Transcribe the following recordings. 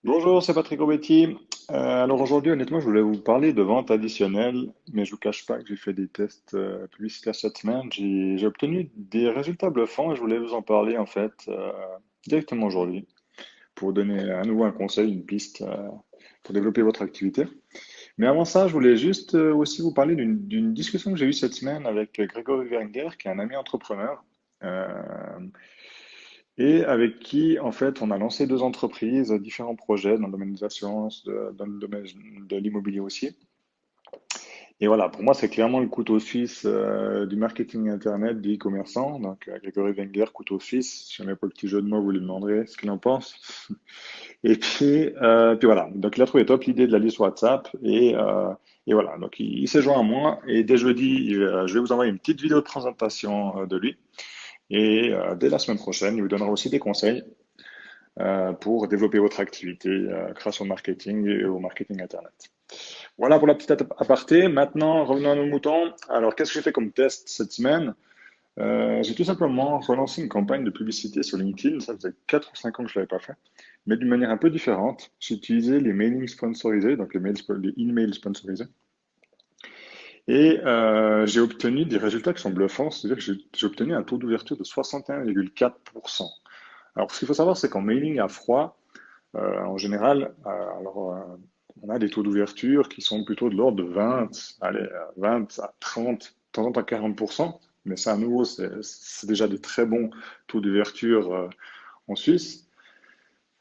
Bonjour, c'est Patrick Robetti. Alors aujourd'hui, honnêtement, je voulais vous parler de vente additionnelle, mais je vous cache pas que j'ai fait des tests publicitaires cette semaine. J'ai obtenu des résultats bluffants et je voulais vous en parler en fait directement aujourd'hui pour vous donner à nouveau un conseil, une piste pour développer votre activité. Mais avant ça, je voulais juste aussi vous parler d'une discussion que j'ai eue cette semaine avec Grégory Wenger, qui est un ami entrepreneur. Euh, et avec qui, en fait, on a lancé deux entreprises, différents projets dans le domaine des assurances, dans le domaine de l'immobilier aussi. Et voilà, pour moi, c'est clairement le couteau suisse du marketing Internet, du e-commerçant. Donc, Grégory Wenger, couteau suisse. Si jamais pas le petit jeu de mots, vous lui demanderez ce qu'il en pense. Et puis voilà, donc il a trouvé top l'idée de la liste WhatsApp. Et voilà, donc il s'est joint à moi. Et dès jeudi, je vais vous envoyer une petite vidéo de présentation de lui. Et dès la semaine prochaine, il vous donnera aussi des conseils pour développer votre activité grâce au marketing et au marketing Internet. Voilà pour la petite aparté. Maintenant, revenons à nos moutons. Alors, qu'est-ce que j'ai fait comme test cette semaine? J'ai tout simplement relancé une campagne de publicité sur LinkedIn. Ça faisait 4 ou 5 ans que je ne l'avais pas fait, mais d'une manière un peu différente. J'ai utilisé les mailings sponsorisés, donc les emails sponsorisés. Et j'ai obtenu des résultats qui sont bluffants, c'est-à-dire que j'ai obtenu un taux d'ouverture de 61,4%. Alors, ce qu'il faut savoir, c'est qu'en mailing à froid, en général, on a des taux d'ouverture qui sont plutôt de l'ordre de 20, allez, 20 à 30, de temps en temps 40%, mais ça, à nouveau, c'est déjà des très bons taux d'ouverture en Suisse.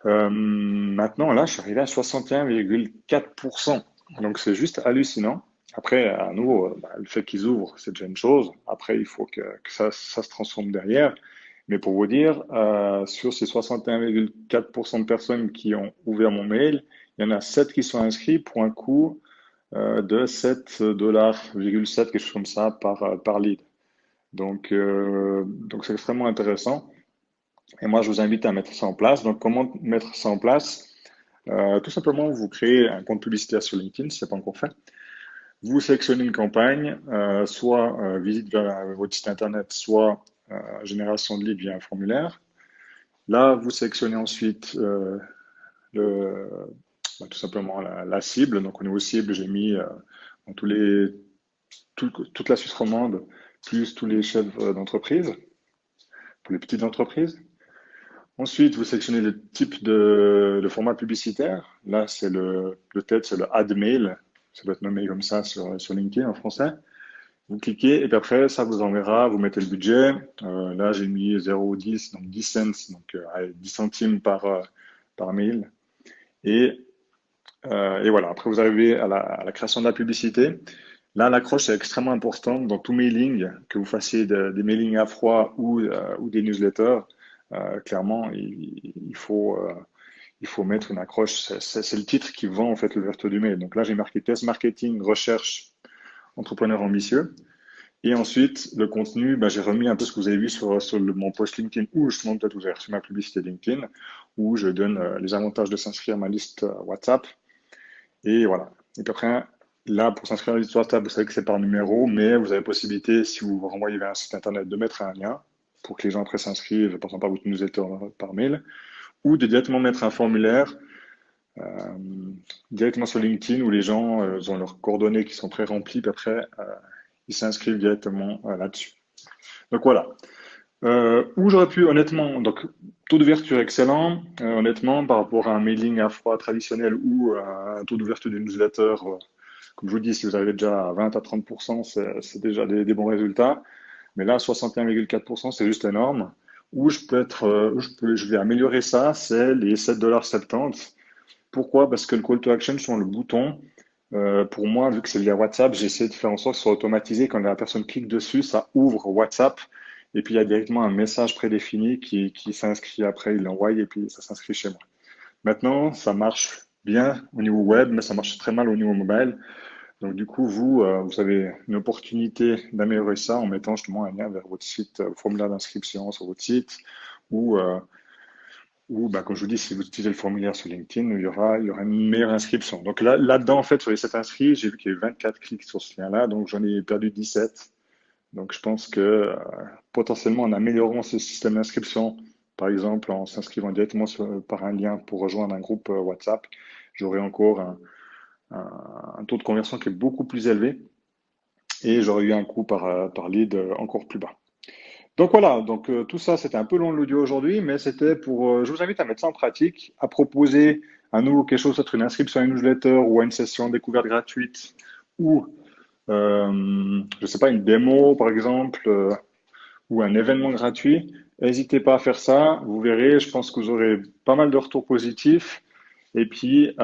Maintenant, là, je suis arrivé à 61,4%. Donc, c'est juste hallucinant. Après, à nouveau, le fait qu'ils ouvrent, c'est déjà une chose. Après, il faut que ça se transforme derrière. Mais pour vous dire, sur ces 61,4% de personnes qui ont ouvert mon mail, il y en a 7 qui sont inscrits pour un coût de 7,7 $, quelque chose comme ça, par lead. Donc c'est extrêmement intéressant. Et moi, je vous invite à mettre ça en place. Donc, comment mettre ça en place? Tout simplement, vous créez un compte publicitaire sur LinkedIn, si ce n'est pas encore fait. Vous sélectionnez une campagne, soit visite vers votre site internet, soit génération de leads via un formulaire. Là, vous sélectionnez ensuite le, tout simplement la cible. Donc, au niveau cible, j'ai mis dans toute la Suisse romande, plus tous les chefs d'entreprise, pour les petites entreprises. Ensuite, vous sélectionnez le type de format publicitaire. Là, c'est le tête, c'est le ad mail. Ça doit être nommé comme ça sur LinkedIn en français. Vous cliquez et puis après, ça vous enverra, vous mettez le budget. Là, j'ai mis 0,10, donc 10 cents, donc 10 centimes par mail. Et, et voilà, après, vous arrivez à la création de la publicité. Là, l'accroche est extrêmement importante dans tous mailing, que vous fassiez des mailings à froid ou des newsletters. Clairement, il faut mettre une accroche. C'est le titre qui vend en fait l'ouverture du mail. Donc là, j'ai marqué test marketing, recherche, entrepreneur ambitieux. Et ensuite, le contenu, j'ai remis un peu ce que vous avez vu sur mon post LinkedIn ou justement peut-être vous avez reçu ma publicité LinkedIn où je donne les avantages de s'inscrire à ma liste WhatsApp. Et voilà. Et puis après, là, pour s'inscrire à la liste WhatsApp, vous savez que c'est par numéro, mais vous avez possibilité, si vous vous renvoyez vers un site internet, de mettre un lien pour que les gens après s'inscrivent, par exemple, par votre newsletter par mail, ou de directement mettre un formulaire euh, directement sur LinkedIn où les gens ont leurs coordonnées qui sont pré-remplies, puis après, ils s'inscrivent directement là-dessus. Donc voilà. Où j'aurais pu, honnêtement, donc taux d'ouverture excellent, honnêtement, par rapport à un mailing à froid traditionnel ou un taux d'ouverture d'une newsletter, comme je vous dis, si vous avez déjà 20 à 30%, c'est déjà des bons résultats. Mais là, 61,4%, c'est juste énorme. Où je peux être, je vais améliorer ça, c'est les 7,70 $. Pourquoi? Parce que le call to action sur le bouton, pour moi, vu que c'est via WhatsApp, j'essaie de faire en sorte que ce soit automatisé. Quand la personne clique dessus, ça ouvre WhatsApp. Et puis, il y a directement un message prédéfini qui s'inscrit après, il l'envoie et puis ça s'inscrit chez moi. Maintenant, ça marche bien au niveau web, mais ça marche très mal au niveau mobile. Donc, du coup, vous avez une opportunité d'améliorer ça en mettant justement un lien vers votre site, formulaire d'inscription sur votre site ou comme je vous dis, si vous utilisez le formulaire sur LinkedIn, il y aura une meilleure inscription. Donc là-dedans, en fait, sur les 7 inscrits, j'ai vu qu'il y a eu 24 clics sur ce lien-là, donc j'en ai perdu 17. Donc je pense que potentiellement, en améliorant ce système d'inscription Par exemple, en s'inscrivant directement par un lien pour rejoindre un groupe WhatsApp, j'aurai encore un taux de conversion qui est beaucoup plus élevé et j'aurais eu un coût par lead encore plus bas. Donc voilà, donc tout ça, c'était un peu long l'audio aujourd'hui, mais c'était pour, je vous invite à mettre ça en pratique, à proposer à nouveau quelque chose, peut-être une inscription à une newsletter ou à une session découverte gratuite ou, je ne sais pas, une démo par exemple, ou un événement gratuit. N'hésitez pas à faire ça, vous verrez, je pense que vous aurez pas mal de retours positifs. Et puis,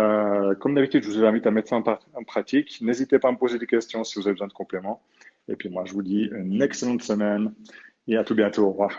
comme d'habitude, je vous invite à mettre ça en pratique. N'hésitez pas à me poser des questions si vous avez besoin de compléments. Et puis moi, je vous dis une excellente semaine et à tout bientôt. Au revoir.